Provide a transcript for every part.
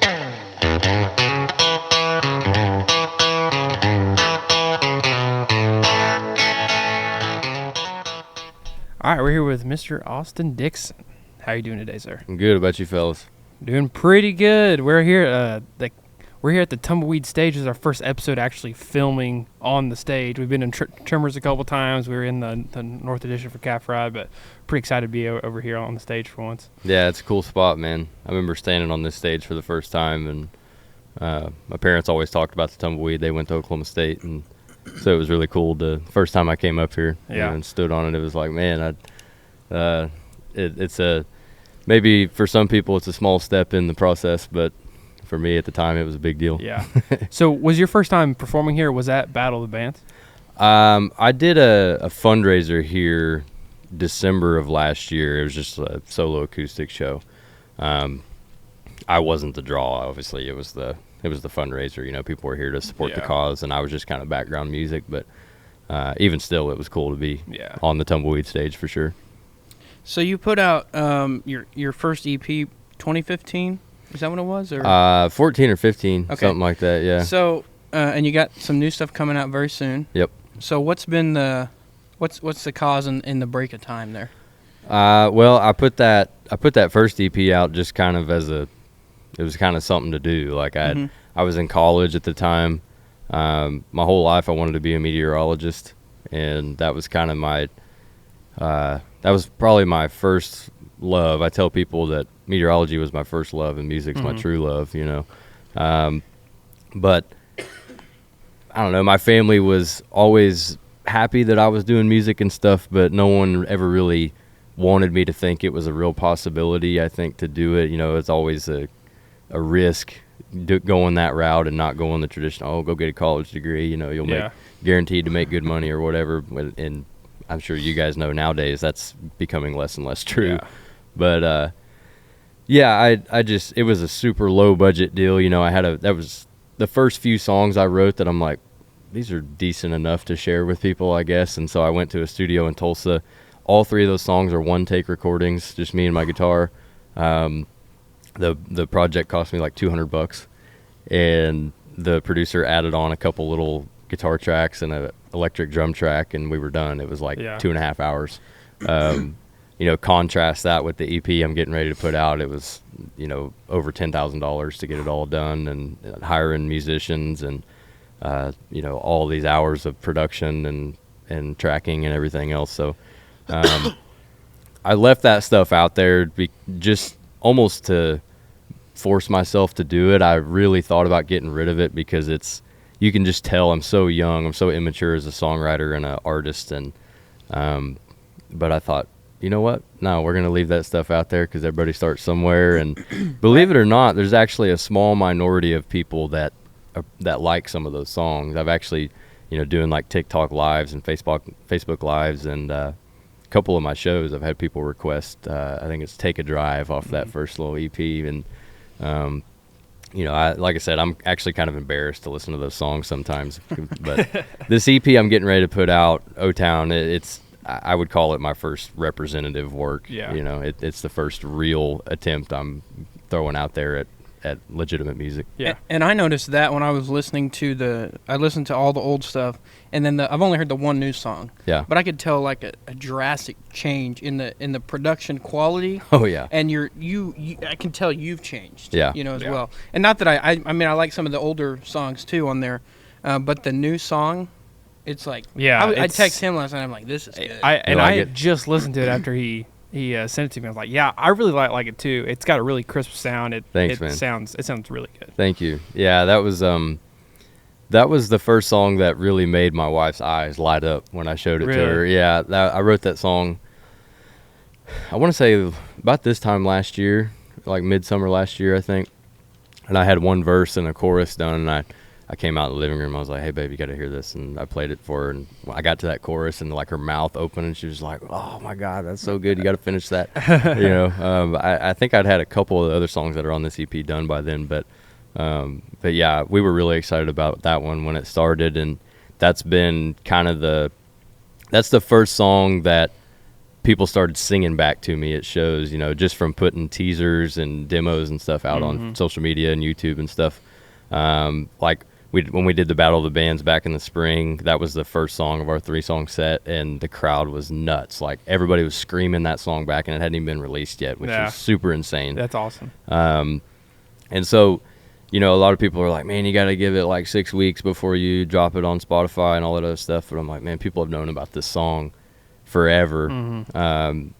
All right, we're here with Mr. Austin Dixon. How are you doing today, sir? I'm good. How about you, fellas? Doing pretty good. We're here. We're here at the Tumbleweed stage. This is our first episode actually filming on the stage. We've been in Trimmers a couple times. We were in the North Edition for Calf Ride, but pretty excited to be over here on the stage for once. Yeah, it's a cool spot, man. I remember standing on this stage for the first time, and my parents always talked about the Tumbleweed. They went to Oklahoma State, and so it was really cool. The first time I came up here and stood on it, it was like, man, it's a maybe for some people it's a small step in the process, but for me at the time it was a big deal. Yeah. So was your first time performing here? Was that Battle of the Bands? I did a fundraiser here December of last year. It was just a solo acoustic show. I wasn't the draw, obviously. It was the fundraiser. You know, people were here to support the cause, and I was just kind of background music. But even still, it was cool to be on the Tumbleweed stage for sure. So you put out your first EP 2015. Is that what it was? Or 14 or 15, something like that. Yeah. So and you got some new stuff coming out very soon. Yep. So what's the cause in the break of time there? Well, I put that first EP out just kind of it was kind of something to do. Like I was in college at the time. My whole life I wanted to be a meteorologist, and that was kind of that was probably my first love. I tell people that meteorology was my first love and music's my true love, you know. But I don't know, my family was always happy that I was doing music and stuff, but no one ever really wanted me to think it was a real possibility, I think, to do it. You know, it's always a risk going that route and not going the traditional, go get a college degree, you know, you'll make guaranteed to make good money or whatever. And I'm sure you guys know nowadays that's becoming less and less true. Yeah. But I just, it was a super low budget deal. You know, that was the first few songs I wrote that I'm like, these are decent enough to share with people, I guess. And so I went to a studio in Tulsa. All three of those songs are one take recordings, just me and my guitar. The project cost me like $200, and the producer added on a couple little guitar tracks and an electric drum track, and we were done. It was like 2.5 hours. You know, contrast that with the EP I'm getting ready to put out. It was, you know, over $10,000 to get it all done, and hiring musicians and, you know, all these hours of production and tracking and everything else. So I left that stuff out there just almost to force myself to do it. I really thought about getting rid of it because you can just tell I'm so young, I'm so immature as a songwriter and an artist. And but I thought, you know what? No, we're going to leave that stuff out there because everybody starts somewhere. And believe it or not, there's actually a small minority of people that like some of those songs. I've actually, you know, doing like TikTok lives and Facebook lives, and a couple of my shows I've had people request, I think it's Take a Drive off that first little EP. And, you know, like I said, I'm actually kind of embarrassed to listen to those songs sometimes. But this EP I'm getting ready to put out, O-Town, I would call it my first representative work. Yeah. You know, it's the first real attempt I'm throwing out there at legitimate music. Yeah. And I noticed that when I was listening to I listened to all the old stuff, and then I've only heard the one new song. Yeah. But I could tell like a drastic change in the production quality. Oh yeah. And I can tell you've changed. Yeah. You know, as well. And not that I mean I like some of the older songs too on there, but the new song, it's like, I text him last night. I'm like, this is good. I just listened to it after he sent it to me. I was like, yeah, I really like it too. It's got a really crisp sound. Thanks, man. It sounds really good. Thank you. Yeah, that was the first song that really made my wife's eyes light up when I showed it to her. Yeah, I wrote that song, I want to say about this time last year, like midsummer last year, I think. And I had one verse and a chorus done, and I came out in the living room. I was like, hey, babe, you got to hear this. And I played it for her. And I got to that chorus, and like her mouth opened, and she was like, oh, my God, that's so good. You got to finish that. You know, I think I'd had a couple of the other songs that are on this EP done by then. But yeah, we were really excited about that one when it started. And that's been kind of that's the first song that people started singing back to me at shows, just from putting teasers and demos and stuff out on social media and YouTube and stuff. Like when we did the Battle of the Bands back in the spring, that was the first song of our 3-song set, and the crowd was nuts. Like everybody was screaming that song back, and it hadn't even been released yet, which is super insane. That's awesome. And so, a lot of people are like, man, you got to give it like 6 weeks before you drop it on Spotify and all that other stuff. But I'm like, man, people have known about this song forever.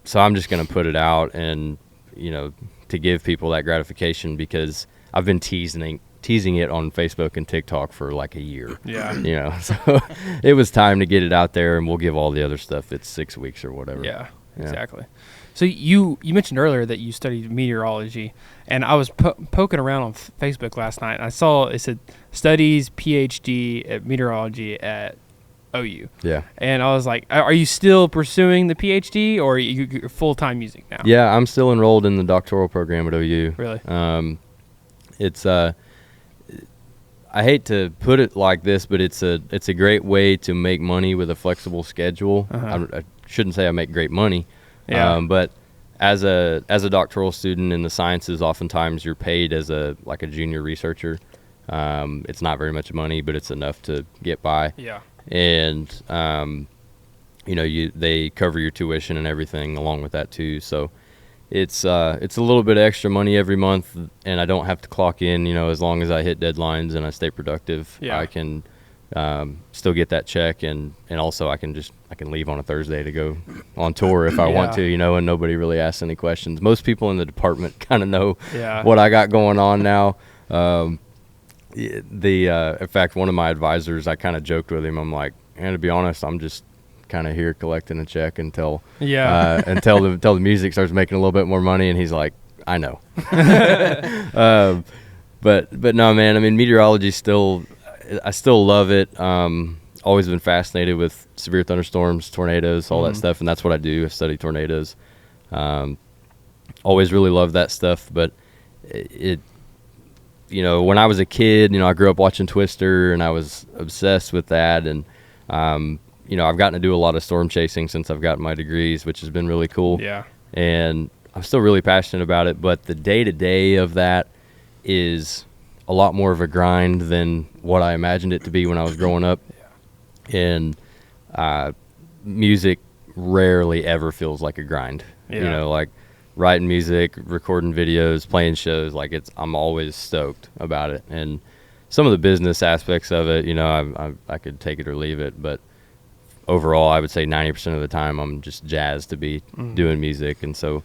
So I'm just going to put it out and, to give people that gratification, because I've been teasing it on Facebook and TikTok for like a year. Yeah. So it was time to get it out there, and we'll give all the other stuff it's 6 weeks or whatever. Yeah. Exactly. So you mentioned earlier that you studied meteorology, and I was poking around on Facebook last night, and I saw it said studies PhD at meteorology at OU. Yeah. And I was like, are you still pursuing the PhD, or are you full-time music now? Yeah, I'm still enrolled in the doctoral program at OU. Really? It's I hate to put it like this, but it's a great way to make money with a flexible schedule. I shouldn't say I make great money. Yeah. But as a doctoral student in the sciences, oftentimes you're paid as a junior researcher. It's not very much money, but it's enough to get by. Yeah. And they cover your tuition and everything along with that too. So it's a little bit of extra money every month, and I don't have to clock in. As long as I hit deadlines and I stay productive, I can still get that check, and also I can leave on a Thursday to go on tour if I want to, and nobody really asks any questions. Most people in the department kind of know what I got going on now. In fact, one of my advisors, I kind of joked with him. I'm like, and to be honest, I'm just kind of here collecting a check until the music starts making a little bit more money. And he's like, I know. But no, man, I mean, meteorology I still love it. Always been fascinated with severe thunderstorms, tornadoes, all that stuff, and that's what I do. I study tornadoes. Always really loved that stuff, but when I was a kid, I grew up watching Twister, and I was obsessed with that, and I've gotten to do a lot of storm chasing since I've gotten my degrees, which has been really cool. Yeah. And I'm still really passionate about it, but the day-to-day of that is a lot more of a grind than what I imagined it to be when I was growing up. And music rarely ever feels like a grind. Like writing music, recording videos, playing shows, I'm always stoked about it. And some of the business aspects of it, I could take it or leave it, but overall I would say 90% of the time I'm just jazzed to be doing music. And so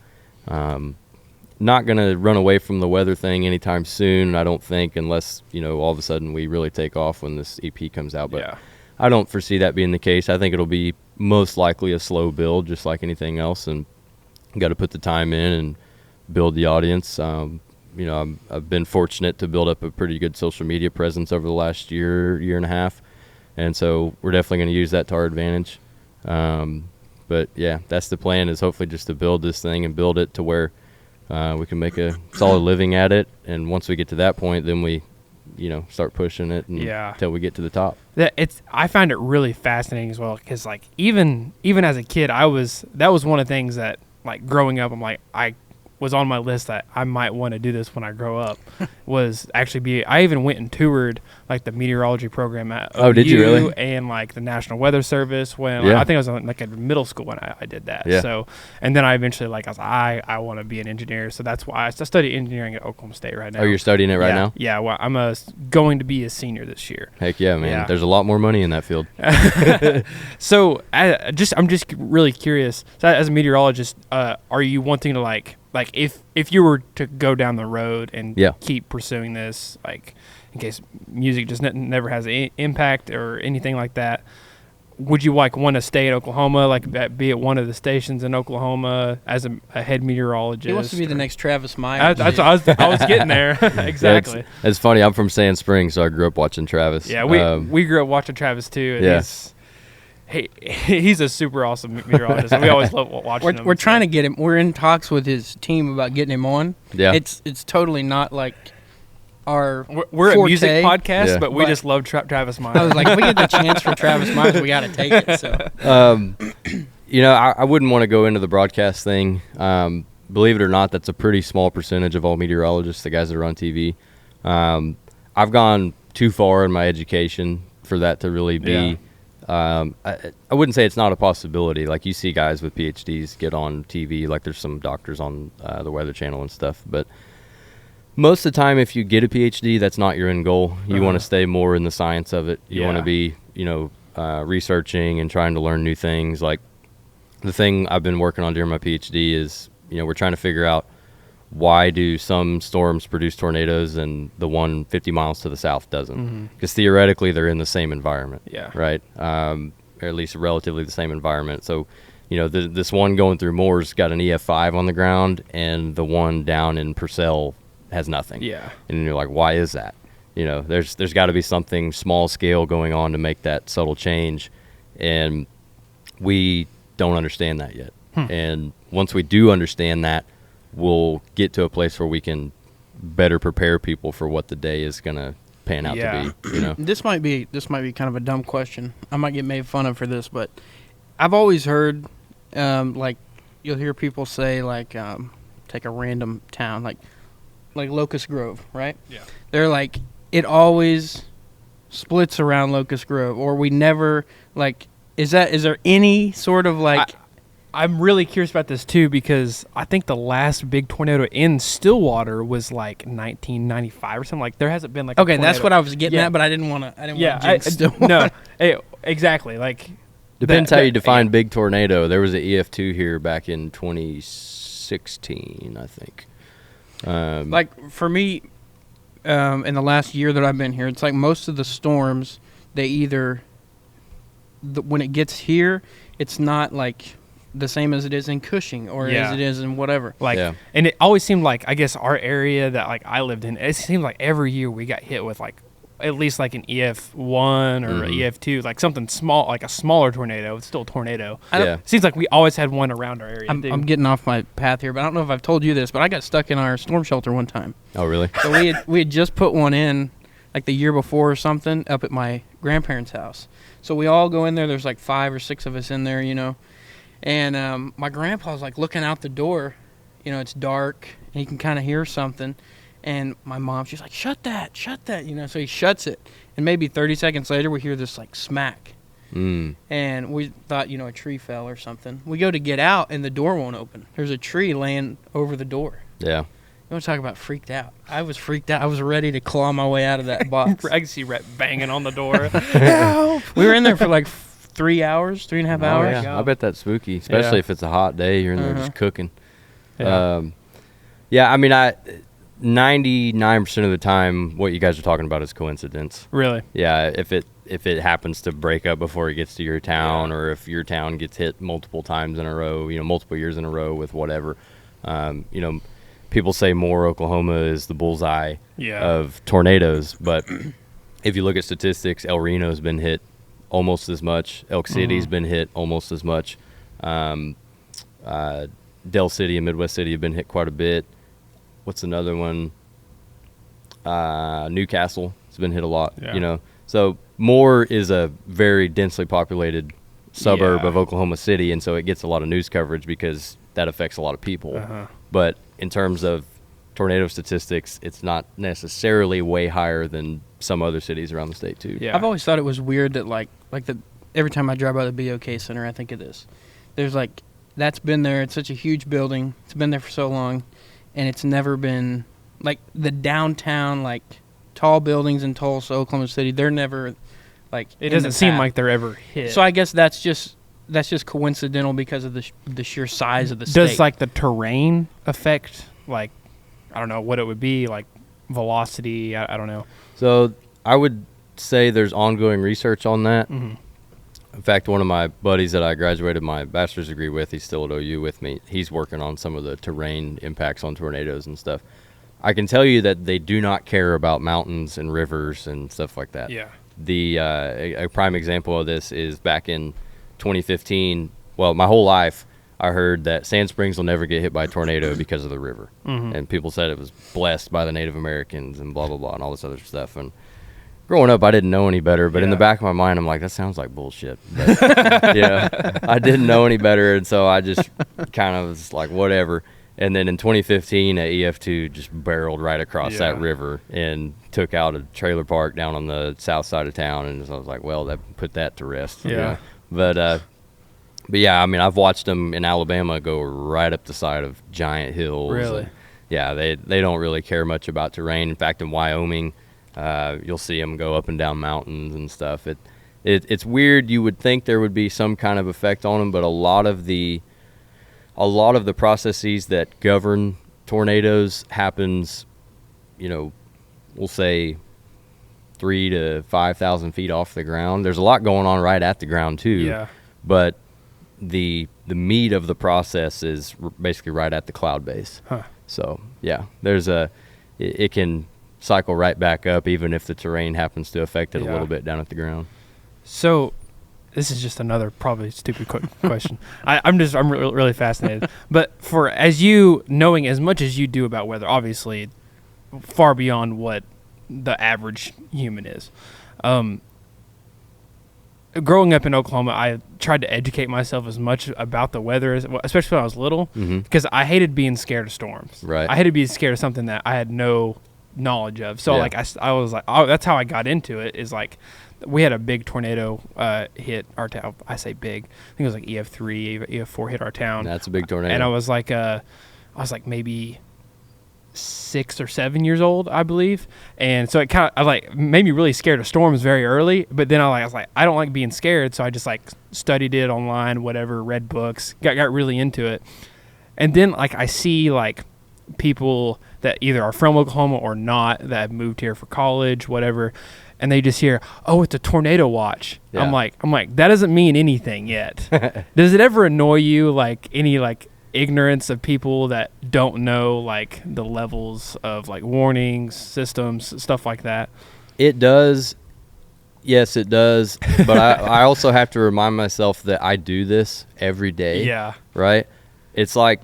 not going to run away from the weather thing anytime soon, I don't think, unless, all of a sudden we really take off when this EP comes out. But I don't foresee that being the case. I think it'll be most likely a slow build, just like anything else, and got to put the time in and build the audience. I've been fortunate to build up a pretty good social media presence over the last year and a half, and so we're definitely going to use that to our advantage. But yeah, that's the plan, is hopefully just to build this thing and build it to where we can make a solid living at it. And once we get to that point, then we, start pushing it until we get to the top. I find it really fascinating as well, because even as a kid, that was one of the things that growing up, I'm like, I was on my list that I might want to do this when I grow up. Was actually I even went and toured the meteorology program at OU. Oh, did you really? And the National Weather Service when I think I was in middle school when I did that. Yeah. So, and then I eventually I want to be an engineer. So that's why I study engineering at Oklahoma State right now. Oh, you're studying it right now? Yeah. Well, I'm going to be a senior this year. Heck yeah, man. Yeah. There's a lot more money in that field. So I'm just really curious. So as a meteorologist, are you wanting to if you were to go down the road and keep pursuing this, in case music just never has any impact or anything like that, would you want to stay in Oklahoma, be at one of the stations in Oklahoma as a head meteorologist? He wants to be the next Travis Myers. I was getting there. Exactly. Yeah, it's funny. I'm from Sand Springs, so I grew up watching Travis. Yeah, we grew up watching Travis too. And he's a super awesome meteorologist. We always love watching him. We're trying to get him. We're in talks with his team about getting him on. Yeah. It's totally not our We're forte. a music podcast, but we just love Travis Myers. I was like, if we get the chance for Travis Myers, we got to take it. So I wouldn't want to go into the broadcast thing. Believe it or not, that's a pretty small percentage of all meteorologists, the guys that are on TV. I've gone too far in my education for that to really be. I wouldn't say it's not a possibility. Like, you see guys with PhDs get on TV, like there's some doctors on the Weather Channel and stuff. But most of the time, if you get a PhD, that's not your end goal. You want to stay more in the science of it. You want to be, researching and trying to learn new things. Like, the thing I've been working on during my PhD is, we're trying to figure out why do some storms produce tornadoes and the one 50 miles to the south doesn't? Because theoretically, they're in the same environment, right? Or at least relatively the same environment. So, this one going through Moore's got an EF5 on the ground, and the one down in Purcell has nothing. Yeah. And you're like, why is that? There's got to be something small scale going on to make that subtle change, and we don't understand that yet. And once we do understand that, we'll get to a place where we can better prepare people for what the day is going to pan out to be. This might be kind of a dumb question. I might get made fun of for this, but I've always heard, like, you'll hear people say, like, take a random town, like Locust Grove, right? Yeah. They're like, it always splits around Locust Grove, or we never, like, is there any sort of, like... I'm really curious about this, too, because I think the last big tornado in Stillwater was, like, 1995 or something. Like, there hasn't been, like, okay, that's what I was getting at, but I didn't want to jinx Stillwater. No, exactly. Like, depends how you define big tornado. There was an EF2 here back in 2016, I think. Like, for me, in the last year that I've been here, it's like most of the storms, they either, when it gets here, it's not, like... the same as it is in Cushing or as it is in whatever. And it always seemed like, I guess, our area that, like, I lived in, it seemed like every year we got hit with, like, at least, like, an EF1 or EF2, like, something small, like a smaller tornado. It's still a tornado. It seems like we always had one around our area. I'm getting off my path here, but I don't know if I've told you this, but I got stuck in our storm shelter one time. Oh, really? So we had just put one in, like, the year before or something, up at my grandparents' house. So we all go in there. There's, like, 5 or 6 of us in there, And my grandpa's, like, looking out the door. It's dark, and he can kind of hear something. And my mom, she's like, shut that. So he shuts it. And maybe 30 seconds later, we hear this, like, smack. And we thought, a tree fell or something. We go to get out, and the door won't open. There's a tree laying over the door. Yeah. You want to talk about freaked out? I was freaked out. I was ready to claw my way out of that box. I can see Rhett banging on the door. Help! We were in there for, like, 3 hours, 3.5 hours. Yeah. I bet that's spooky, especially if it's a hot day. You're in there just cooking. Yeah. I mean, 99% of the time, what you guys are talking about is coincidence. Really? Yeah. If it happens to break up before it gets to your town, or if your town gets hit multiple times in a row, multiple years in a row with whatever, people say Moore, Oklahoma is the bullseye of tornadoes, but if you look at statistics, El Reno's been hit almost as much. Elk City's been hit almost as much. Del City and Midwest City have been hit quite a bit. What's another one? Newcastle has been hit a lot. So Moore is a very densely populated suburb of Oklahoma City, and so it gets a lot of news coverage because that affects a lot of people. But in terms of tornado statistics, it's not necessarily way higher than some other cities around the state too. Yeah. I've always thought it was weird that every time I drive by the BOK Center, I think of this. There's, like, that's been there. It's such a huge building. It's been there for so long, and it's never been, like, the downtown, like, tall buildings in Tulsa, Oklahoma City. They're never, like, it doesn't seem like they're ever hit. So I guess that's just coincidental because of the sheer size of the state. Does, like, the terrain affect, like, I don't know what it would be, like velocity? I don't know. So I would say there's ongoing research on that. In fact, one of my buddies that I graduated my bachelor's degree with, he's still at OU with me. He's working on some of the terrain impacts on tornadoes and stuff. I can tell you that they do not care about mountains and rivers and stuff like that. Yeah. A prime example of this is back in 2015. Well, my whole life, I heard that Sand Springs will never get hit by a tornado because of the river. And people said it was blessed by the Native Americans and blah, blah, blah, and all this other stuff. And growing up, I didn't know any better, but in the Yeah. back of my mind, I'm like, that sounds like bullshit. But, I didn't know any better, and so I just kind of was like, whatever. And then in 2015, a EF2 just barreled right across that river and took out a trailer park down on the south side of town, and so I was like, well, that put that to rest. Yeah. But yeah, I mean, I've watched them in Alabama go right up the side of giant hills. Really? Yeah, they don't really care much about terrain. In fact, in Wyoming, you'll see them go up and down mountains and stuff. It's weird. You would think there would be some kind of effect on them, but a lot of the processes that govern tornadoes happens, we'll say 3,000 to 5,000 feet off the ground. There's a lot going on right at the ground too. Yeah. But the meat of the process is basically right at the cloud base. Huh. So yeah, it can cycle right back up even if the terrain happens to affect it a little bit down at the ground. So this is just another probably stupid question. I'm really fascinated. But as you knowing as much as you do about weather, obviously far beyond what the average human is. Growing up in Oklahoma, I tried to educate myself as much about the weather, especially when I was little, because I hated being scared of storms. Right. I hated being scared of something that I had no knowledge of. So like I was like, oh, that's how I got into it. Is like we had a big tornado hit our town. I say big. I think it was like EF3, EF4 hit our town. That's a big tornado. And I was like maybe 6 or 7 years old, I believe, and so it kind of made me really scared of storms very early. But then I was like, I don't like being scared, so I just like studied it online, whatever, read books, got really into it. And then like I see like people that either are from Oklahoma or not that have moved here for college, whatever, and they just hear, oh, it's a tornado watch. Yeah. I'm like that doesn't mean anything yet. Does it ever annoy you, like any like ignorance of people that don't know like the levels of like warnings systems, stuff like that? It does. Yes, it does. But I also have to remind myself that I do this every day. Yeah. Right? It's like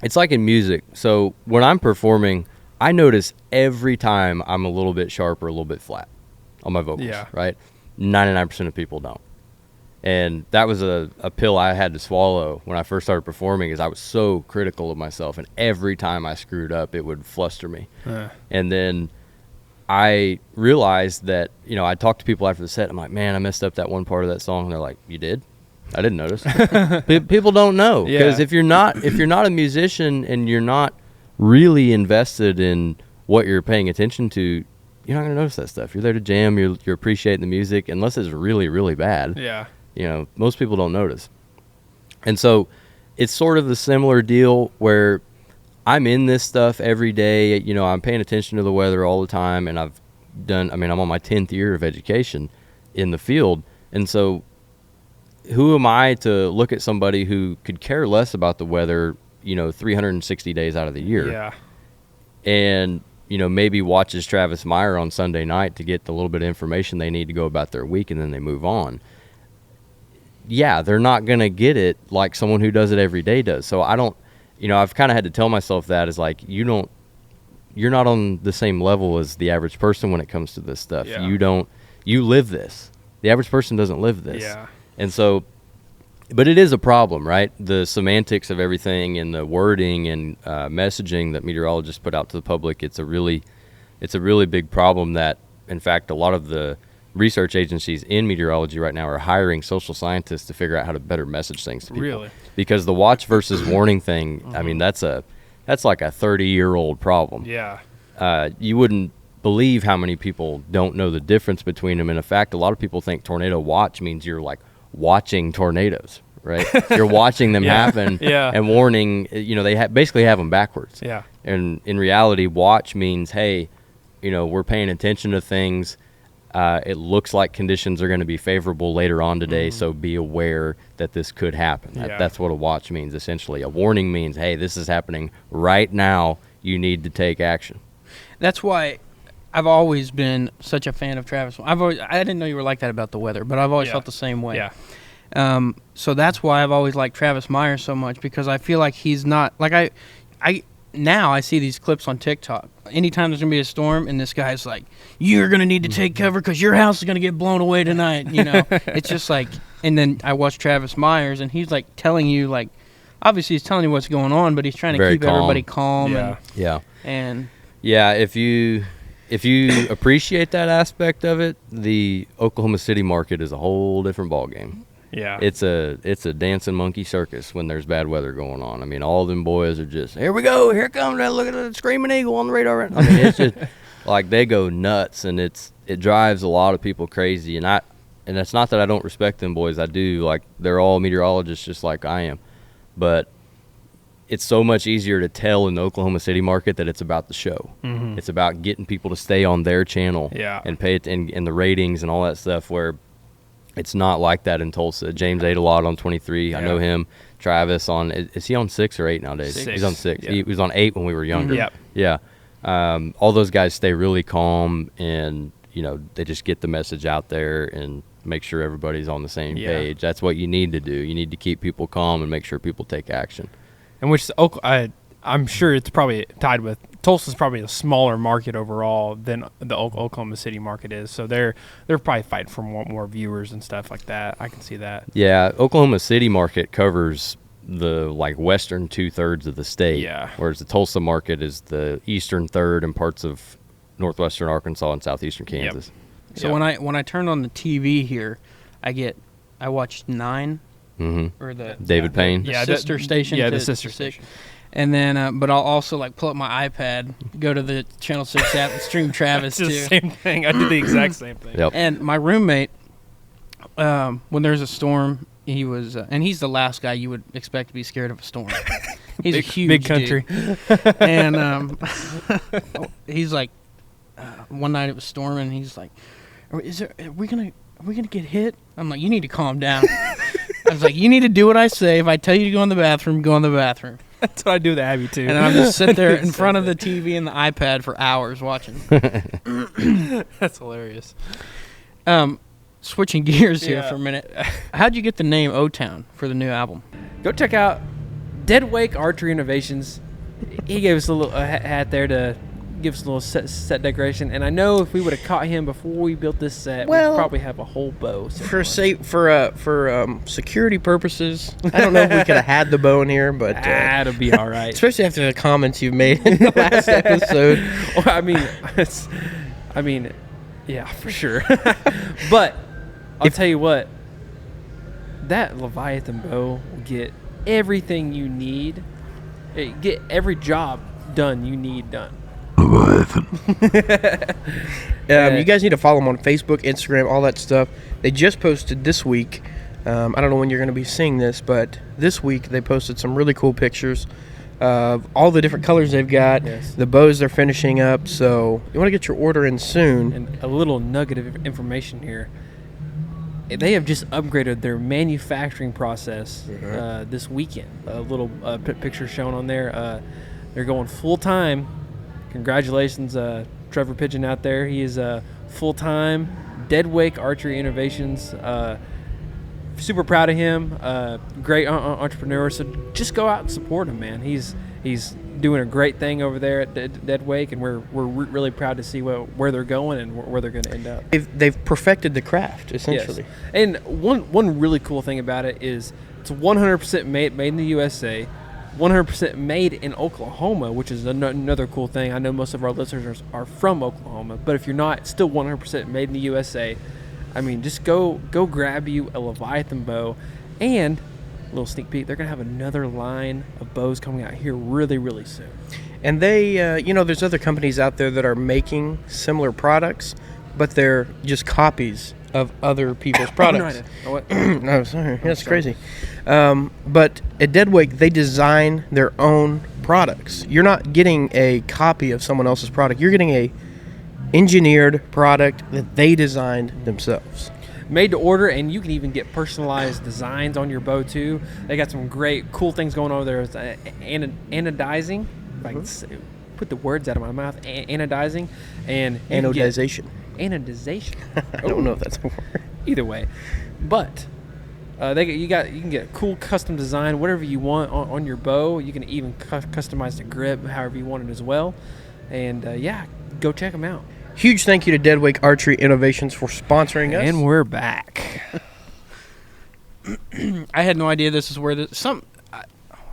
in music. So when I'm performing, I notice every time I'm a little bit sharp or a little bit flat on my vocals. Yeah. Right? 99% of people don't. And that was a pill I had to swallow when I first started performing, is I was so critical of myself, and every time I screwed up, it would fluster me. And then I realized that, I talked to people after the set. I'm like, man, I messed up that one part of that song. And they're like, you did? I didn't notice. People don't know, because if you're not a musician and you're not really invested in what you're paying attention to, you're not going to notice that stuff. You're there to jam. You're appreciating the music, unless it's really, really bad. Yeah. Most people don't notice. And so it's sort of the similar deal where I'm in this stuff every day. I'm paying attention to the weather all the time, and I'm on my 10th year of education in the field. And so who am I to look at somebody who could care less about the weather, 360 days out of the year? Yeah. And, maybe watches Travis Meyer on Sunday night to get the little bit of information they need to go about their week, and then they move on. Yeah, they're not going to get it like someone who does it every day does. So I don't, I've kind of had to tell myself that is like, you're not on the same level as the average person when it comes to this stuff. Yeah. You live this. The average person doesn't live this. Yeah. And so, but it is a problem, right? The semantics of everything and the wording and messaging that meteorologists put out to the public, it's a really big problem that, in fact, a lot of the research agencies in meteorology right now are hiring social scientists to figure out how to better message things to people. Really? Because the watch versus warning thing, I mean, that's like a 30-year-old problem. Yeah. You wouldn't believe how many people don't know the difference between them. And in fact, a lot of people think tornado watch means you're like watching tornadoes, right? You're watching them happen. Yeah. And warning, they basically have them backwards. Yeah. And in reality, watch means, hey, we're paying attention to things. It looks like conditions are going to be favorable later on today, so be aware that this could happen. That's what a watch means, essentially. A warning means, hey, this is happening right now. You need to take action. That's why I've always been such a fan of Travis. I didn't know you were like that about the weather, but I've always felt the same way. Yeah. So that's why I've always liked Travis Meyer so much, because I feel like he's not like now I see these clips on TikTok. Anytime there's going to be a storm and this guy's like, you're going to need to take cover because your house is going to get blown away tonight, It's just like, and then I watch Travis Myers and he's like telling you, like, obviously he's telling you what's going on, but he's trying to keep everybody calm. Yeah, if you appreciate that aspect of it, the Oklahoma City market is a whole different ballgame. Yeah, it's a dancing monkey circus when there's bad weather going on. I mean, all them boys are just, here we go, here comes that, look at the screaming eagle on the radar. I mean, it's just like they go nuts, and it drives a lot of people crazy. And it's not that I don't respect them boys. I do. Like, they're all meteorologists just like I am, but it's so much easier to tell in the Oklahoma City market that it's about the show. Mm-hmm. It's about getting people to stay on their channel and pay it and the ratings and all that stuff, where it's not like that in Tulsa. James ate a lot on 23. I know him. Travis is he on 6 or 8 nowadays? 6. He's on 6. Yeah. He was on 8 when we were younger. Mm-hmm. Yeah. All those guys stay really calm, and they just get the message out there and make sure everybody's on the same page. That's what you need to do. You need to keep people calm and make sure people take action. And which I'm sure it's probably tied with Tulsa's probably a smaller market overall than the Oklahoma City market is, so they're probably fighting for more viewers and stuff like that. I can see that. Yeah, Oklahoma City market covers the western 2/3 of the state, whereas the Tulsa market is the eastern third and parts of northwestern Arkansas and southeastern Kansas. Yep. So when I turn on the TV here, I watched 9 or the David Payne, the sister station, the sister station. And then, but I'll also pull up my iPad, go to the Channel 6 app, and stream Travis too. It's the same thing. I did the exact same thing. Yep. And my roommate, when there's a storm, he was, and he's the last guy you would expect to be scared of a storm. He's a huge big country, dude. And he's like, one night it was storming, and he's like, are we gonna get hit? I'm like, you need to calm down. I was like, you need to do what I say. If I tell you to go in the bathroom, go in the bathroom. That's what I do with Abby too. And I'm just sit there in front of the TV and the iPad for hours watching. That's hilarious. Switching gears here for a minute. How'd you get the name O-Town for the new album? Go check out Dead Wake Archery Innovations. He gave us a little hat there to give us a little set decoration, and I know if we would have caught him before we built this set, we'd probably have a whole bow. For security purposes, I don't know if we could have had the bow in here, but it'll be all right. Especially after the comments you've made in the last episode. Well, yeah, for sure. But I'll tell you what, that Leviathan bow will get everything you need. Get every job done you need done. You guys need to follow them on Facebook, Instagram, all that stuff. They just posted this week. I don't know when you're going to be seeing this, but this week they posted some really cool pictures of all the different colors they've got, the bows they're finishing up. So you want to get your order in soon. And a little nugget of information here. They have just upgraded their manufacturing process this weekend. A little picture shown on there. They're going full-time. Congratulations, Trevor Pigeon out there. He is full-time. Dead Wake Archery Innovations. Super proud of him. Great entrepreneur. So just go out and support him, man. He's doing a great thing over there at Dead Wake, and we're really proud to see where they're going and where they're going to end up. They've perfected the craft, essentially. Yes. And one really cool thing about it is it's 100% made in the USA. 100% made in Oklahoma, which is another cool thing. I know most of our listeners are from Oklahoma, but if you're not, it's still 100% made in the USA. I mean, just go grab you a Leviathan bow, and a little sneak peek, they're going to have another line of bows coming out here really, really soon. And they, there's other companies out there that are making similar products, but they're just copies of other people's products. No, sorry. That's crazy. But at Dead Wake, they design their own products. You're not getting a copy of someone else's product. You're getting a engineered product that they designed themselves. Made to order, and you can even get personalized designs on your bow too. They got some great, cool things going on there. It's anodizing. If I can put the words out of my mouth. Anodizing and Anodization. Anodization. I don't know if that's a word. Either way, but You can get a cool custom design, whatever you want on your bow. You can even customize the grip however you want it as well. And go check them out. Huge thank you to Dead Wake Archery Innovations for sponsoring us. And we're back. I had no idea this is where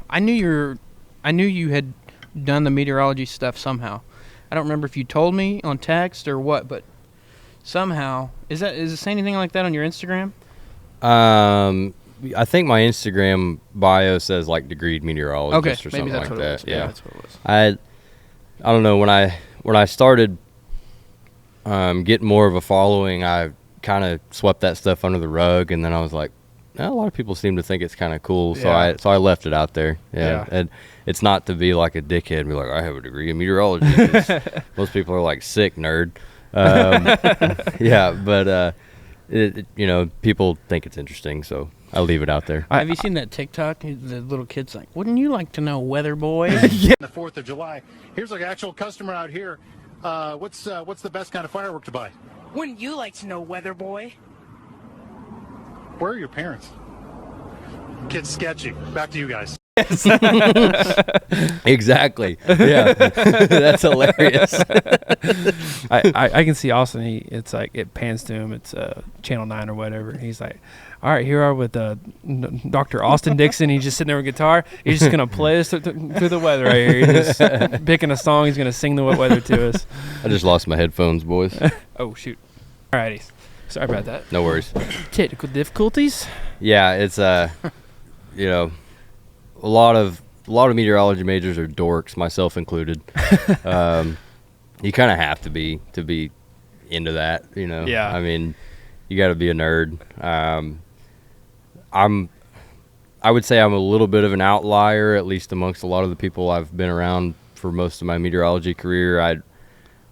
I knew you had done the meteorology stuff somehow. I don't remember if you told me on text or what, but somehow is it saying anything like that on your Instagram? I think my Instagram bio says like degreed meteorologist or something like that. Yeah, that's what it was. I don't know, when I started getting more of a following, I kind of swept that stuff under the rug, and then I was like, a lot of people seem to think it's kind of cool, so I left it out there. And it's not to be like a dickhead and be like, I have a degree in meteorology. Most people are like, sick nerd. But people think it's interesting, so I leave it out there. Have you seen that TikTok? The little kid's like, wouldn't you like to know, weather boy? The 4th of July. Here's like an actual customer out here. What's the best kind of firework to buy? Wouldn't you like to know, weather boy? Where are your parents? Kid's sketchy. Back to you guys. Exactly. Yeah. That's hilarious. I can see Austin. It's like it pans to him. It's Channel 9 or whatever. He's like, all right, here we are with Dr. Austin Dixon. He's just sitting there with guitar. He's just going to play us through the weather right here. He's just picking a song. He's going to sing the weather to us. I just lost my headphones, boys. Oh, shoot. All righty. Sorry about that. No worries. Technical difficulties. Yeah, it's a lot of meteorology majors are dorks, myself included. You kind of have to be into that, Yeah. I mean, you got to be a nerd. I would say I'm a little bit of an outlier, at least amongst a lot of the people I've been around for most of my meteorology career. A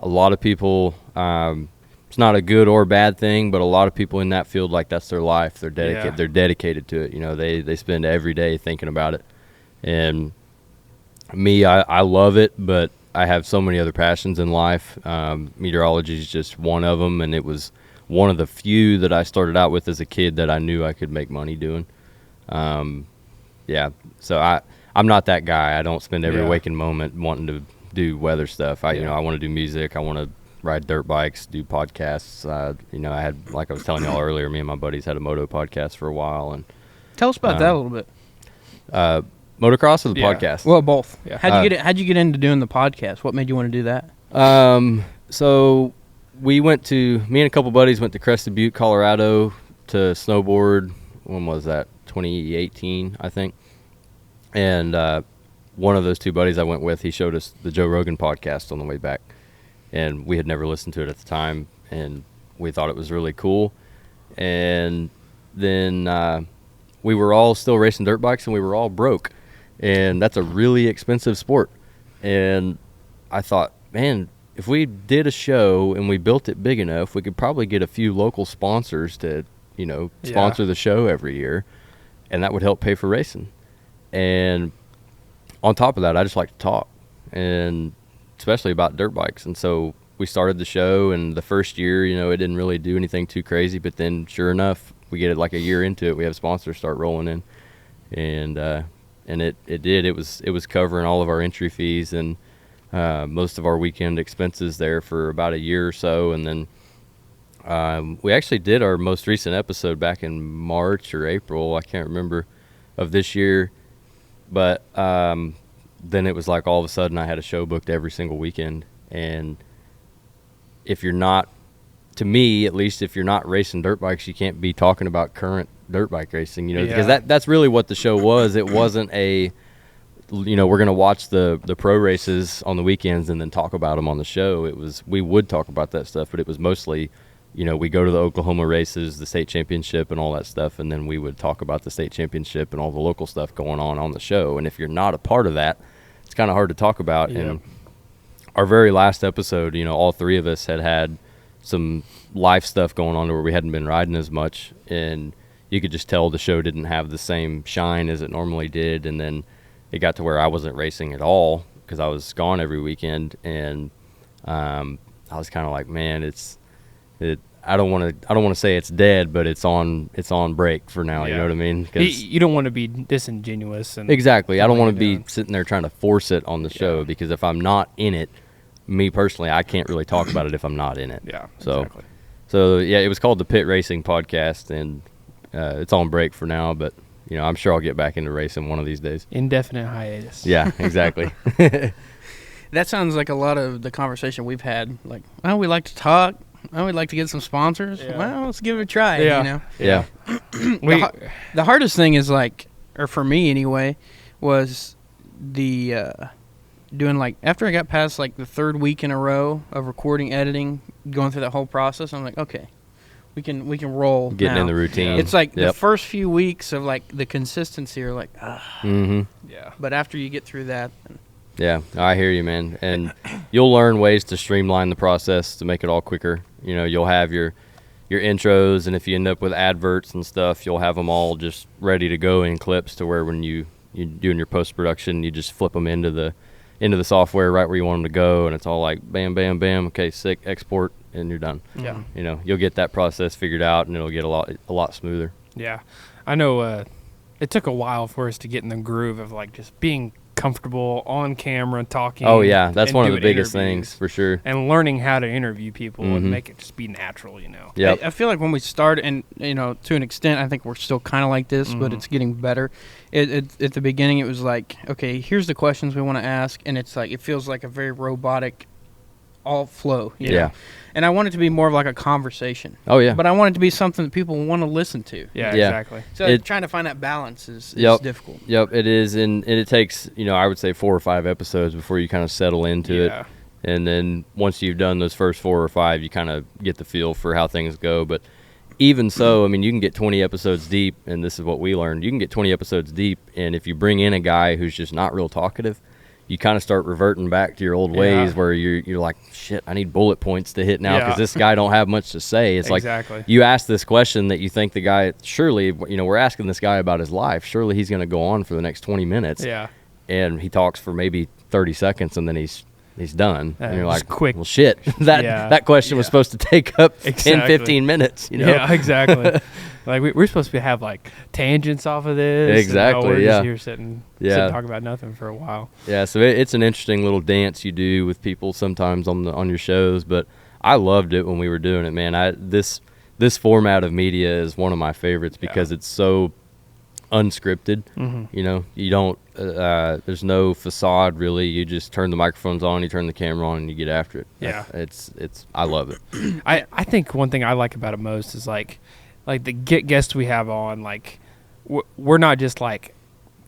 lot of people, it's not a good or bad thing, but a lot of people in that field, like, that's their life. They're dedicated. Yeah. They're dedicated to it. They spend every day thinking about it. And me, I love it, but I have so many other passions in life. Meteorology is just one of them, and it was one of the few that I started out with as a kid that I knew I could make money doing. So I'm not that guy. I don't spend every waking moment wanting to do weather stuff. I want to do music. I want to ride dirt bikes, do podcasts. I had, like I was telling y'all earlier, me and my buddies had a moto podcast for a while. And Tell us about that a little bit. Motocross or the podcast? Well, both. Yeah. How'd you get into doing the podcast? What made you want to do that? So me and a couple buddies went to Crested Butte, Colorado to snowboard. When was that? 2018, I think. And one of those two buddies I went with, he showed us the Joe Rogan podcast on the way back. And we had never listened to it at the time, and we thought it was really cool. And then we were all still racing dirt bikes, and we were all broke. And that's a really expensive sport. And I thought, man, if we did a show and we built it big enough, we could probably get a few local sponsors to, sponsor the show every year, and that would help pay for racing. And on top of that, I just like to talk, and especially about dirt bikes. And so we started the show, and the first year, it didn't really do anything too crazy, but then sure enough, we get it like a year into it, we have sponsors start rolling in, and it did. It was covering all of our entry fees and most of our weekend expenses there for about a year or so. And then we actually did our most recent episode back in March or April, I can't remember, of this year. But then it was like all of a sudden I had a show booked every single weekend. And if you're not, to me at least, if you're not racing dirt bikes, you can't be talking about current dirt bike racing, because that's really what the show was. It wasn't a, we're going to watch the pro races on the weekends and then talk about them on the show. It was, we would talk about that stuff, but it was mostly, we go to the Oklahoma races, the state championship and all that stuff, and then we would talk about the state championship and all the local stuff going on the show. And if you're not a part of that, it's kind of hard to talk about. Yeah. And our very last episode, all three of us had some life stuff going on where we hadn't been riding as much, and you could just tell the show didn't have the same shine as it normally did. And then it got to where I wasn't racing at all because I was gone every weekend, and I was kind of like, man, I don't want to say it's dead, but it's on break for now. You know what I mean? 'Cause You don't want to be disingenuous. And exactly. I don't want to be sitting there trying to force it on the show, because if I'm not in it, me personally, I can't really talk about it if I'm not in it. Yeah. So, Exactly. so yeah, it was called the Pit Racing Podcast, and it's on break for now. But I'm sure I'll get back into racing one of these days. Indefinite hiatus. Yeah, exactly. That sounds like a lot of the conversation we've had. Like, well, we like to talk. Oh, we'd like to get some sponsors. Yeah. Well, let's give it a try. Yeah. Yeah. The hardest thing is like, or for me anyway, was the doing like after I got past like the third week in a row of recording, editing, going through that whole process. I'm like, okay, we can roll. Getting now. in the routine. It's like the Yep. first few weeks of like the consistency are like, Mm-hmm. Yeah. but after you get through that, then Yeah, I hear you, man. And you'll learn ways to streamline the process to make it all quicker. You'll have your intros, and if you end up with adverts and stuff, you'll have them all just ready to go in clips, to where when you're doing your post-production, you just flip them into the software right where you want them to go, and it's all like bam, bam, bam, okay, sick, export, and you're done. Yeah. You'll get that process figured out, and it'll get a lot smoother. Yeah. I know it took a while for us to get in the groove of like just being comfortable on camera talking. Oh yeah, that's and one of the doing biggest interviews, things for sure. and learning how to interview people Mhm. and make it just be natural, Yep. I feel like when we start, and to an extent, I think we're still kind of like this, but Mhm. it's getting better. At the beginning, it was like, okay, here's the questions we want to ask, and it's like it feels like a very robotic, all flow. You know? Yeah. And I want it to be more of like a conversation. Oh yeah. But I want it to be something that people want to listen to. Yeah, Yeah. exactly. So trying to find that balance is Yep. difficult. Yep, it is, and it takes I would say 4 or 5 episodes before you kind of settle into it. Yeah. And then once you've done those first 4 or 5, you kind of get the feel for how things go. But even so, I mean, you can get 20 episodes deep, and this is what we learned. You can get 20 episodes deep, and if you bring in a guy who's just not real talkative, you kind of start reverting back to your old ways, Yeah. where you're like, shit, I need bullet points to hit now, because Yeah. this guy don't have much to say. It's Exactly. like you ask this question that you think the guy, surely, we're asking this guy about his life. Surely he's going to go on for the next 20 minutes. Yeah. And he talks for maybe 30 seconds, and then he's done. And you're just like, quick. well, shit, that question was supposed to take up 10, Exactly. 15 minutes. Yeah, exactly. Like we're supposed to have like tangents off of this. Exactly, And, we're yeah. just here sitting talking about nothing for a while. Yeah, so it's an interesting little dance you do with people sometimes on your shows, but I loved it when we were doing it, man. This format of media is one of my favorites because it's so unscripted. Mm-hmm. You don't there's no facade really. You just turn the microphones on, you turn the camera on, and you get after it. Yeah. It's I love it. I think one thing I like about it most is like the guests we have on, like we're not just like,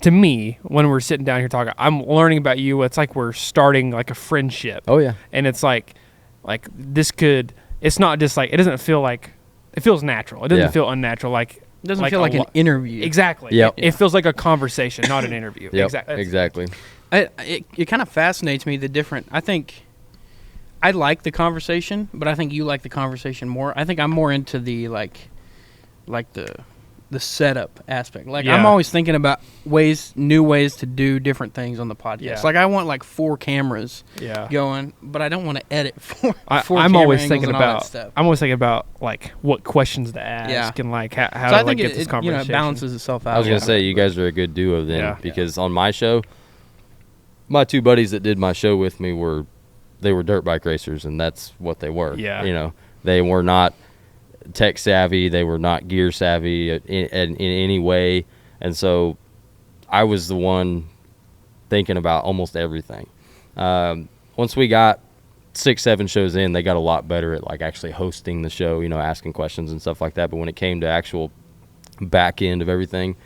to me, when we're sitting down here talking, I'm learning about you. It's like we're starting like a friendship. Oh yeah. And it's like this could, it's not just like, it doesn't feel like, it feels natural. It doesn't feel unnatural. Like, It doesn't feel like an interview. Exactly. Yep. It feels like a conversation, not an interview. Yep, Exactly. exactly. It kind of fascinates me, the different. I think I like the conversation, but I think you like the conversation more. I think I'm more into the like the setup aspect. Like I'm Yeah. always thinking about new ways to do different things on the podcast. Yeah. Like I want like 4 cameras Yeah. going, but I don't want to edit 4 I'm camera always angles thinking and all that about. stuff. I'm always thinking about like what questions to ask Yeah. and like how So to I like think get this conversation. it balances itself out. I was gonna say you guys are a good duo then, Yeah. because on my show, my 2 buddies that did my show with me were dirt bike racers, and that's what they were. Yeah. They were not tech savvy, they were not gear savvy in any way, and so I was the one thinking about almost everything. Once we got 6-7 shows in, they got a lot better at like actually hosting the show, asking questions and stuff like that. But when it came to actual back end of everything,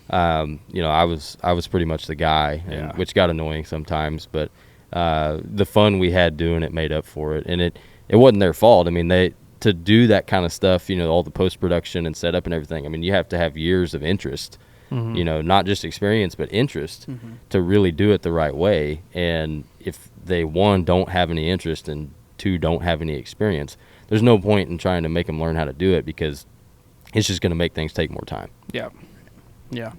I was pretty much the guy, which got annoying sometimes. But the fun we had doing it made up for it, and it wasn't their fault. I mean, to do that kind of stuff, all the post production and setup and everything. I mean, you have to have years of interest, not just experience but interest to really do it the right way. And if they, 1, don't have any interest, and 2, don't have any experience, there's no point in trying to make them learn how to do it, because it's just going to make things take more time. Yeah. Yeah.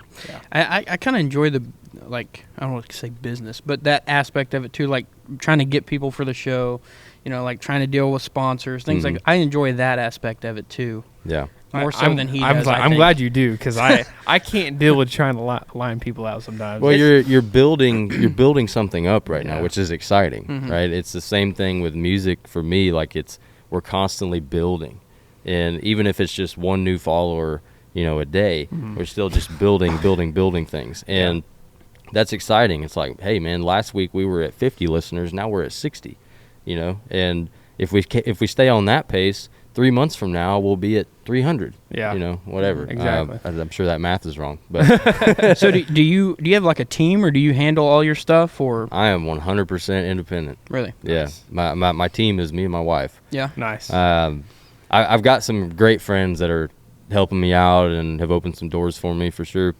I kind of enjoy the, like, I don't want to say business, but that aspect of it too, like trying to get people for the show, you know, like trying to deal with sponsors, things like, I enjoy that aspect of it too. Yeah. More so than he does. I'm glad you do, because I can't deal with trying to line people out sometimes. Well, you're building something up right now, which is exciting, Mm-hmm. right? It's the same thing with music for me. Like we're constantly building, and even if it's just one new follower, you know, a day, we're still just building things, and that's exciting. It's like, hey, man, last week we were at 50 listeners, now we're at 60, you know, and if we stay on that pace, 3 months from now we'll be at 300. Yeah. You know, whatever. Exactly. I'm sure that math is wrong, but So do you have like a team, or do you handle all your stuff, or I am 100% independent. really? Yeah. My team is me and my wife. Yeah. Nice. I've got some great friends that are helping me out and have opened some doors for me for sure.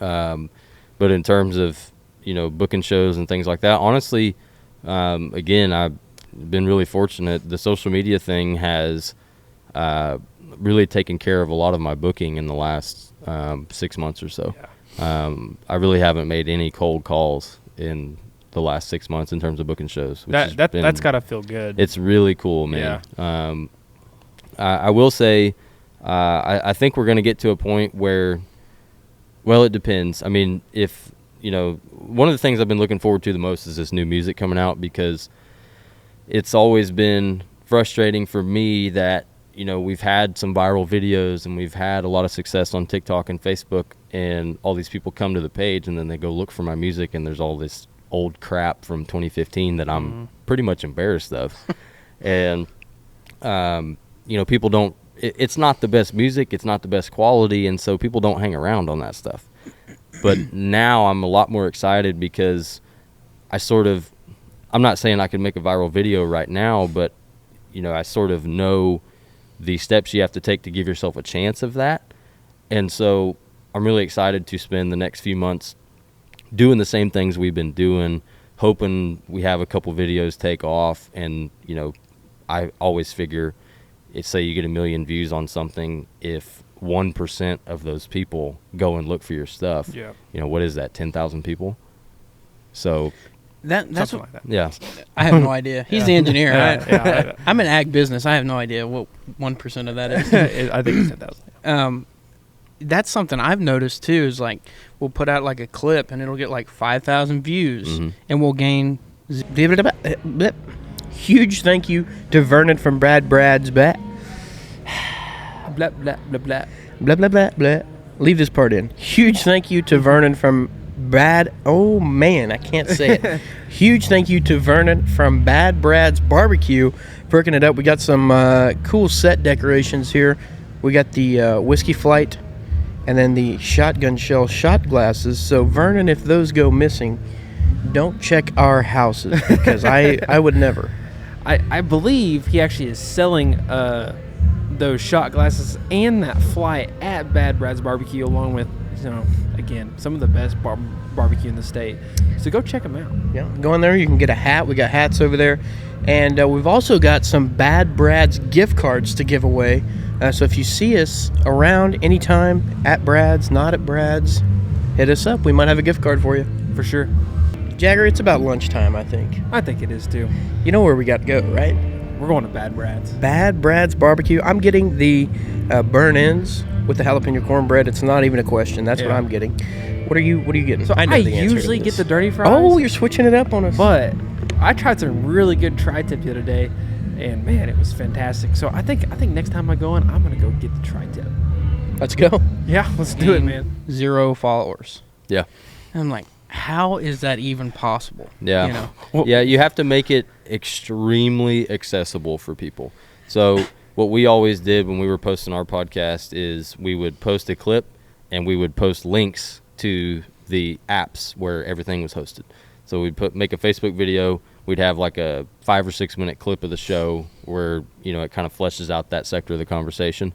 But in terms of, you know, booking shows and things like that, honestly, again, I've been really fortunate. The social media thing has really taken care of a lot of my booking in the last 6 months or so. I really haven't made any cold calls in the last 6 months in terms of booking shows. Which That's got to feel good. It's really cool, man. I will say, I think we're going to get to a point where, well, it depends. I mean, if, you know, one of the things I've been looking forward to the most is this new music coming out, because it's always been frustrating for me that, you know, we've had some viral videos and we've had a lot of success on TikTok and Facebook, and all these people come to the page and then they go look for my music and there's all this old crap from 2015 that I'm pretty much embarrassed of. And, you know, people don't, it's not the best music, it's not the best quality, and so people don't hang around on that stuff. But now I'm a lot more excited because I'm not saying I can make a viral video right now, but, you know, I sort of know the steps you have to take to give yourself a chance of that. And so I'm really excited to spend the next few months doing the same things we've been doing, hoping we have a couple videos take off. And, you know, I always figure, say you get 1 million views on something, if 1% of those people go and look for your stuff, you know, what is that, 10,000 people? So That's Something like that. yeah. I have no idea. He's the engineer. Yeah. I'm in ag business. I have no idea what 1% of that is. I think it's 10,000. That's something I've noticed too, is like we'll put out like a clip and it'll get like 5,000 views and we'll gain. Huge thank you to Vernon from Brad's Bet. Blah, blah, blah, blah. Blah, blah, blah, blah. Leave this part in. Huge thank you to Vernon from Brad. Oh, man, I can't say it. Huge thank you to Vernon from Brad's Barbecue for hooking it up. We got some cool set decorations here. We got the Whiskey Flight and then the shotgun shell shot glasses. So, Vernon, if those go missing, don't check our houses, because I would never. I believe he actually is selling those shot glasses and that flight at Brad's Barbecue, along with, you know, again, some of the best barbecue in the state. So go check them out. Yeah, go in there. You can get a hat. We got hats over there. And we've also got some Brad's gift cards to give away. So if you see us around anytime at Brad's, not at Brad's, hit us up. We might have a gift card for you. For sure. Jagger, it's about lunchtime, I think. I think it is too. You know where we got to go, right? We're going to Brad's. Brad's Barbecue. I'm getting the burn-ins with the jalapeno cornbread. It's not even a question. That's what I'm getting. What are you getting? So I know the answer usually to get this. the dirty fries. Oh, you're switching it up on us. But I tried some really good tri-tip the other day, and man, it was fantastic. So I think next time I go in, I'm gonna go get the tri-tip. Let's go. Yeah, let's do it, man. 0 followers. Yeah. And I'm like, how is that even possible? Yeah. You know? Yeah, you have to make it extremely accessible for people. So what we always did when we were posting our podcast is we would post a clip and we would post links to the apps where everything was hosted. So we'd make a Facebook video. We'd have like a 5 or 6 minute clip of the show where, you know, it kind of fleshes out that sector of the conversation.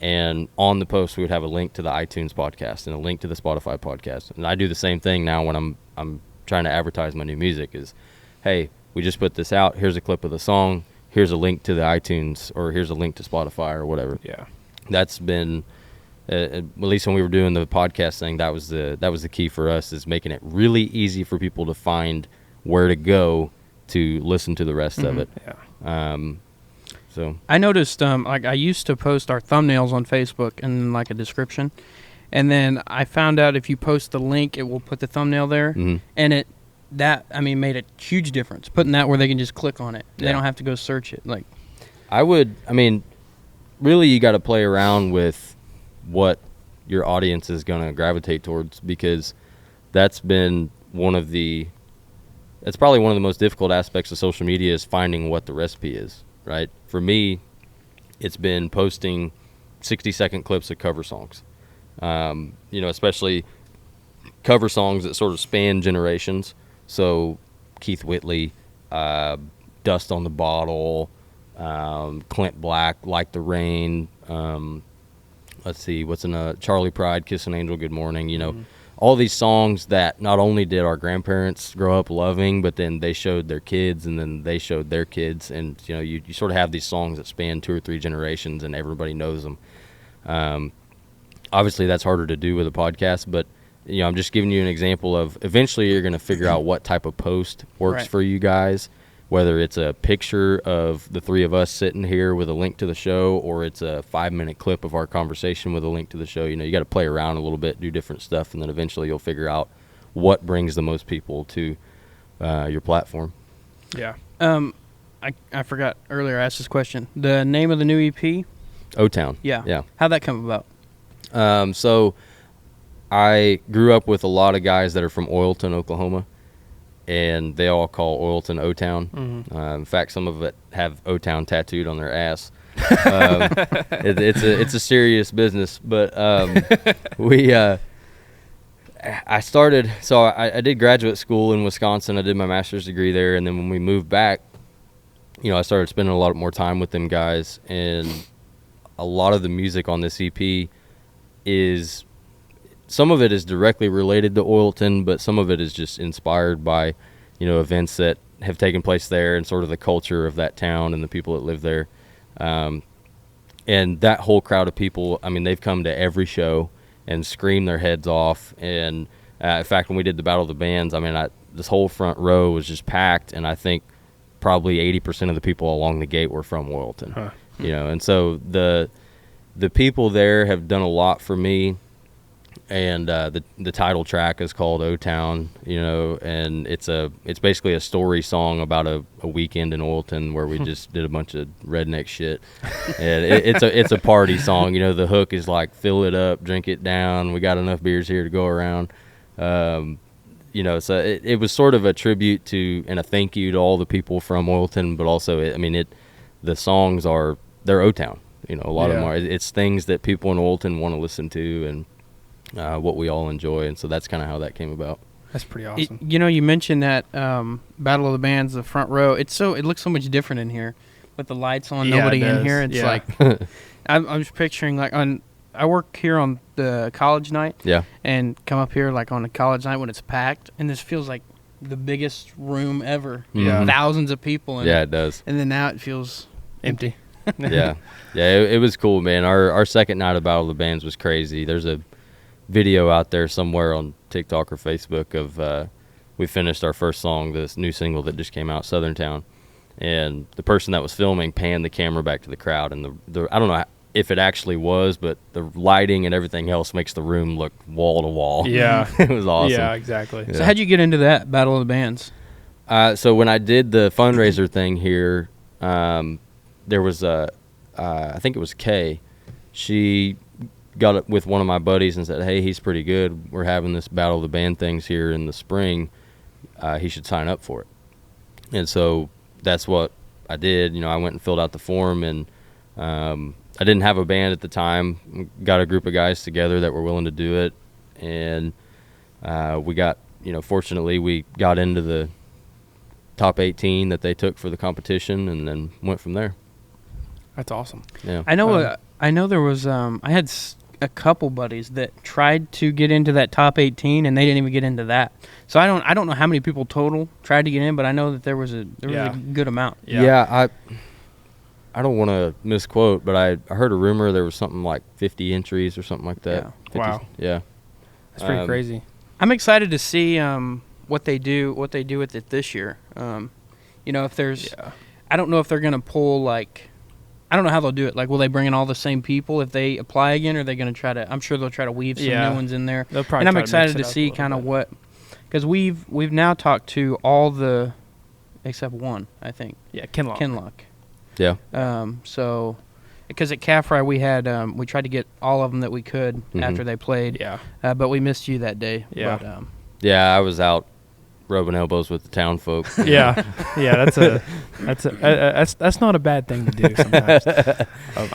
And on the post, we would have a link to the iTunes podcast and a link to the Spotify podcast. And I do the same thing now when I'm trying to advertise my new music is, hey, we just put this out. Here's a clip of the song. Here's a link to the iTunes, or here's a link to Spotify or whatever. Yeah. That's been at least when we were doing the podcast thing, that was the key for us, is making it really easy for people to find where to go to listen to the rest of it. Yeah. So I noticed, like I used to post our thumbnails on Facebook and like a description, and then I found out if you post the link, it will put the thumbnail there, and made a huge difference. Putting that where they can just click on it, they don't have to go search it. Like, really, you got to play around with what your audience is going to gravitate towards, because that's probably one of the most difficult aspects of social media, is finding what the recipe is, right? For me, it's been posting 60-second clips of cover songs, especially cover songs that sort of span generations. So Keith Whitley, Dust on the Bottle, Clint Black, Like the Rain, let's see, what's in Charlie Pride, Kiss an Angel, Good Morning, all these songs that not only did our grandparents grow up loving, but then they showed their kids, and then they showed their kids, and you sort of have these songs that span 2 or 3 generations, and everybody knows them. Obviously that's harder to do with a podcast, but I'm just giving you an example of, eventually you're going to figure out what type of post works for you guys, whether it's a picture of the 3 of us sitting here with a link to the show, or it's a 5-minute clip of our conversation with a link to the show. You got to play around a little bit, do different stuff, and then eventually you'll figure out what brings the most people to your platform. Yeah. I forgot earlier, I asked this question. The name of the new EP? O-Town. Yeah. How'd that come about? So I grew up with a lot of guys that are from Oilton, Oklahoma, and they all call Oilton O-Town. In fact, some of it have O-Town tattooed on their ass. It's a serious business, but I started. So I did graduate school in Wisconsin. I did my master's degree there, and then when we moved back, I started spending a lot more time with them guys, and a lot of the music on this EP is. Some of it is directly related to Oilton, but some of it is just inspired by, events that have taken place there, and sort of the culture of that town and the people that live there. And that whole crowd of people, they've come to every show and screamed their heads off. And in fact, when we did the Battle of the Bands, this whole front row was just packed, and I think probably 80% of the people along the gate were from Oilton. And so the people there have done a lot for me. And the title track is called O-Town, and it's basically a story song about a weekend in Oilton where we just did a bunch of redneck shit. And it's a party song. The hook is like, fill it up, drink it down, we got enough beers here to go around. So it was sort of a tribute to and a thank you to all the people from Oilton, but also the songs they're O-Town. A lot of them are. It's things that people in Oilton want to listen to, and what we all enjoy, and so that's kind of how that came about. That's pretty awesome. You mentioned that Battle of the Bands, the front row. It looks so much different in here with the lights on, nobody in here. It's like I'm just picturing like I work here on the college night, and come up here like on a college night when it's packed, and this feels like the biggest room ever. Thousands of people in it. It does. And then now it feels empty. It was cool, man. Our second night of Battle of the Bands was crazy. There's a video out there somewhere on TikTok or Facebook of we finished our first song, this new single that just came out, Southern Town, and the person that was filming panned the camera back to the crowd, and the I don't know if it actually was, but the lighting and everything else makes the room look wall to wall. It was awesome. Yeah, exactly. So how'd you get into that Battle of the Bands? So when I did the fundraiser thing here, there was I think it was Kay. She got it with one of my buddies and said, hey, he's pretty good. We're having this Battle of the Band things here in the spring. He should sign up for it. And so that's what I did. I went and filled out the form, and I didn't have a band at the time. Got a group of guys together that were willing to do it. And we got, fortunately we got into the top 18 that they took for the competition, and then went from there. That's awesome. Yeah. I know there was I had a couple buddies that tried to get into that top 18, and they didn't even get into that. So I don't know how many people total tried to get in, but I know that there was a good amount. Yeah, I don't want to misquote, but I heard a rumor there was something like 50 entries or something like that. Yeah. 50, Wow. Yeah. That's pretty crazy. I'm excited to see what they do with it this year. If there's, I don't know if they're gonna pull like, I don't know how they'll do it. Like, will they bring in all the same people if they apply again, or are they gonna try to? I'm sure they'll try to weave some new ones in there. They'll probably and I'm try to excited mix to it up see a little kind of bit. what, because we've now talked to all the, except one, I think, Yeah, Kinlock. Yeah. So, because at Calf Ride we had we tried to get all of them that we could after they played. Yeah. But we missed you that day. Yeah. But, Yeah, I was out rubbing elbows with the town folk. Yeah, that's not a bad thing to do sometimes.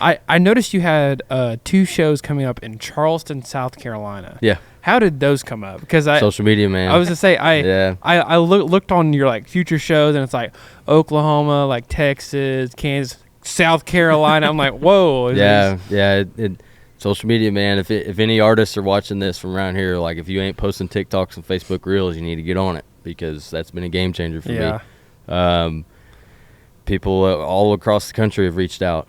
I noticed you had 2 shows coming up in Charleston, South Carolina. Yeah. How did those come up? Because Social media, man. I was gonna say Yeah. I looked on your like future shows, and it's like Oklahoma, like Texas, Kansas, South Carolina. I'm like, whoa. Yeah. Social media, man. If any artists are watching this from around here, like if you ain't posting TikToks and Facebook Reels, you need to get on it, because that's been a game changer for me. People all across the country have reached out.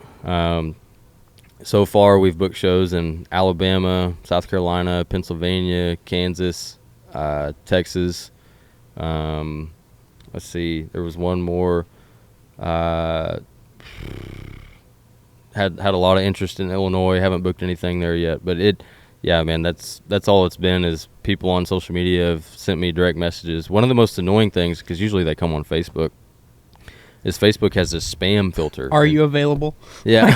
So far, we've booked shows in Alabama, South Carolina, Pennsylvania, Kansas, Texas. Let's see, there was one more. Had a lot of interest in Illinois. Haven't booked anything there yet, but man, that's all it's been, is people on social media have sent me direct messages. One of the most annoying things, because usually they come on Facebook, is Facebook has this spam filter. are you available? Yeah.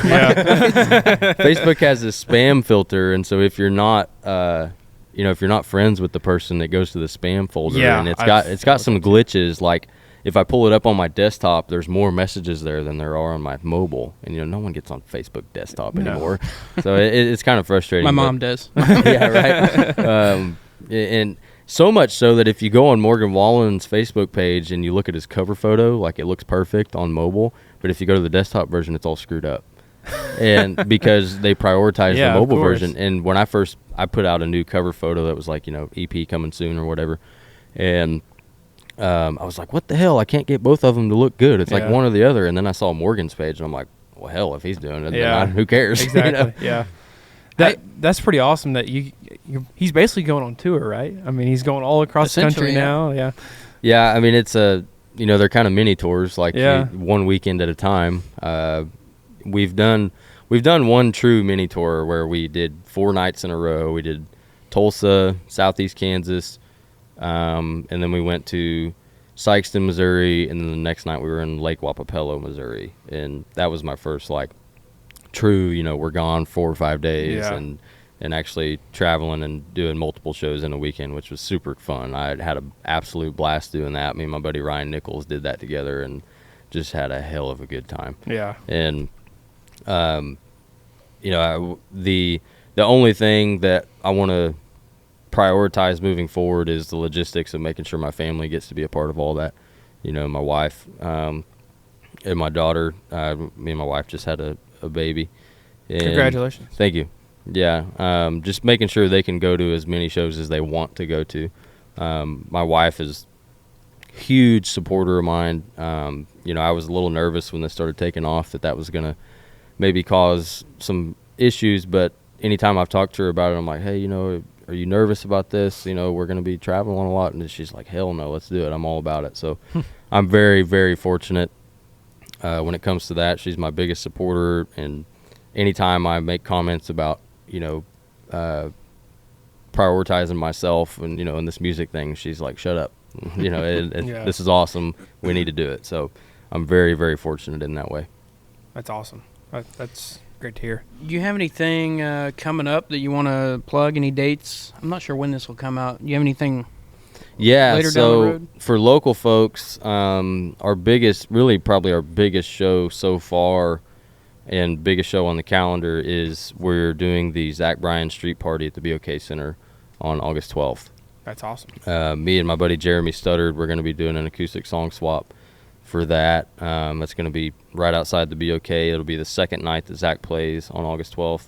Facebook has this spam filter, and so if you're not if you're not friends with the person, it goes to the spam folder, and it's got some glitches. Like, if I pull it up on my desktop, there's more messages there than there are on my mobile, and no one gets on Facebook desktop anymore. So it's kind of frustrating. My mom does. Yeah, right. And so much so that if you go on Morgan Wallen's Facebook page and you look at his cover photo, like, it looks perfect on mobile, but if you go to the desktop version, it's all screwed up. And because they prioritize the mobile version. And when I put out a new cover photo that was like, EP coming soon or whatever, and I was like, what the hell? I can't get both of them to look good. It's like one or the other. And then I saw Morgan's page, and I'm like, well, hell, if he's doing it, then who cares? Exactly. Yeah. That's pretty awesome that he's basically going on tour, right? I mean, he's going all across the country now. Yeah. Yeah. I mean, it's they're kind of mini tours, like one weekend at a time. We've done one true mini tour where we did 4 nights in a row. We did Tulsa, Southeast Kansas, and then we went to Sykeston, Missouri, and then the next night we were in Lake Wapapello, Missouri, and that was my first true, we're gone 4 or 5 days, and actually traveling and doing multiple shows in a weekend, which was super fun. I had an absolute blast doing that. Me and my buddy Ryan Nichols did that together, and just had a hell of a good time. Yeah. And the only thing that I want to prioritize moving forward is the logistics of making sure my family gets to be a part of all that. My wife and my daughter. Me and my wife just had a baby. And congratulations. Thank you. Yeah, just making sure they can go to as many shows as they want to go to. My wife is a huge supporter of mine. I was a little nervous when this started taking off that was going to maybe cause some issues, but anytime I've talked to her about it, I'm like, hey, are you nervous about this? We're going to be traveling a lot. And she's like, hell no, let's do it. I'm all about it. So I'm very, very fortunate when it comes to that. She's my biggest supporter. And anytime I make comments about, prioritizing myself and, in this music thing, she's like, shut up. This is awesome. We need to do it. So I'm very, very fortunate in that way. That's awesome. That's great to hear. Do you have anything coming up that you want to plug? Any dates? I'm not sure when this will come out. Do you have anything later down the road? For local folks, our biggest show so far and biggest show on the calendar is we're doing the Zach Bryan Street Party at the BOK Center on August 12th. That's awesome. Me and my buddy Jeremy Studdard, we're going to be doing an acoustic song swap for that. That's going to be right outside the BOK. It'll be the second night that Zach plays on August 12th.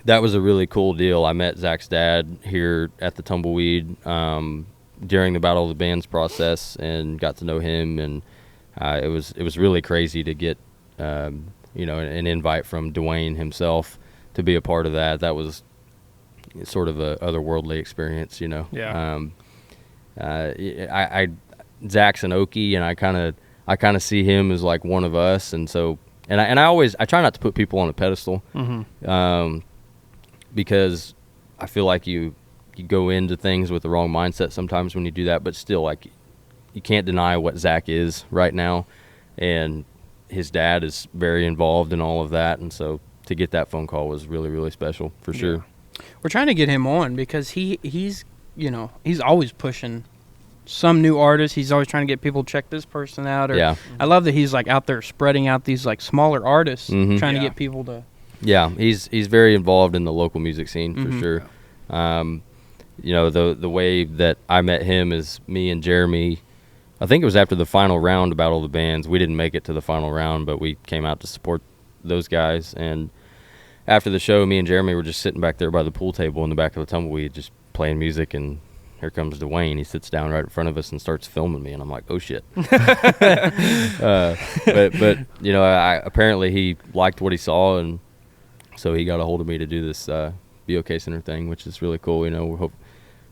That was a really cool deal. I met Zach's dad here at the Tumbleweed during the Battle of the Bands process and got to know him and it was really crazy to get an invite from Dwayne himself to be a part of that. That was sort of a otherworldly experience, Yeah. Zach's an Okie, and I kind of see him as like one of us, and so I try not to put people on a pedestal, because I feel like you go into things with the wrong mindset sometimes when you do that, but still, like, you can't deny what Zach is right now, and his dad is very involved in all of that, and so to get that phone call was really, really special for sure. We're trying to get him on because he's always pushing some new artist. He's always trying to get people to check this person out. I love that he's like out there spreading out these like smaller artists, trying to get people to. Yeah, he's very involved in the local music scene for sure. The way that I met him is me and Jeremy. I think it was after the final round about all the bands. We didn't make it to the final round, but we came out to support those guys. And after the show, me and Jeremy were just sitting back there by the pool table in the back of the Tumbleweed, just playing music, and here comes Dwayne. He sits down right in front of us and starts filming me, and I'm like, oh shit. But apparently he liked what he saw, and so he got a hold of me to do this BOK Center thing, which is really cool.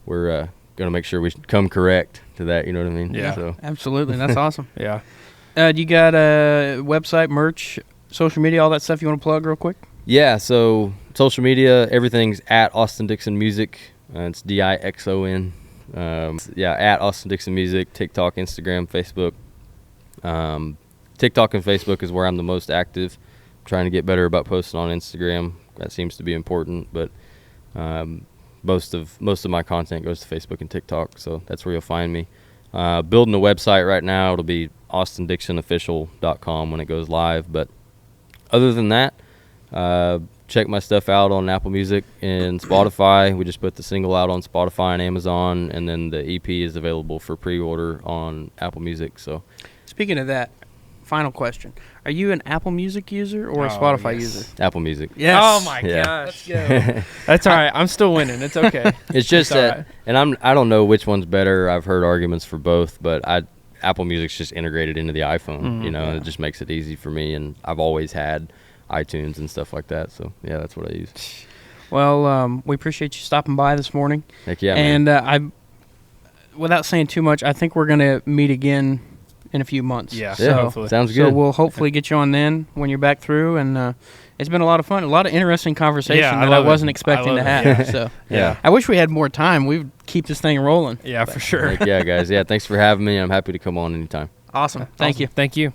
We're going to make sure we come correct to that. You know what I mean? Yeah, so. Absolutely. That's awesome. Yeah. You got a website, merch, social media, all that stuff you want to plug real quick? Yeah, so social media, everything's at Austin Dixon Music. It's Dixon. At Austin Dixon Music, TikTok, Instagram, Facebook. TikTok and Facebook is where I'm the most active. I'm trying to get better about posting on Instagram. That seems to be important, but most of my content goes to Facebook and TikTok, so that's where you'll find me. Building a website right now. It'll be austindixonofficial.com when it goes live, but other than that, check my stuff out on Apple Music and Spotify. We just put the single out on Spotify and Amazon, and then the EP is available for pre-order on Apple Music. So, speaking of that, final question: are you an Apple Music user or a Spotify user? Apple Music. Yes. Oh my Let's gosh. go. That's all right. I'm still winning. It's okay. It's just It's all that, right. and I don't know which one's better. I've heard arguments for both, but Apple Music's just integrated into the iPhone, and it just makes it easy for me. And I've always had iTunes and stuff like that, so yeah, that's what I use. Well, we appreciate you stopping by this morning. Heck yeah, man. And without saying too much, I think we're gonna meet again in a few months. Yeah, so, hopefully. Sounds good. So we'll hopefully get you on then when you're back through, and it's been a lot of fun, a lot of interesting conversation that I wasn't expecting to have. Yeah. So Yeah. I wish we had more time. We would keep this thing rolling. Yeah, for sure. Heck yeah, guys. Yeah, thanks for having me. I'm happy to come on anytime. Awesome. Thank you. Thank you.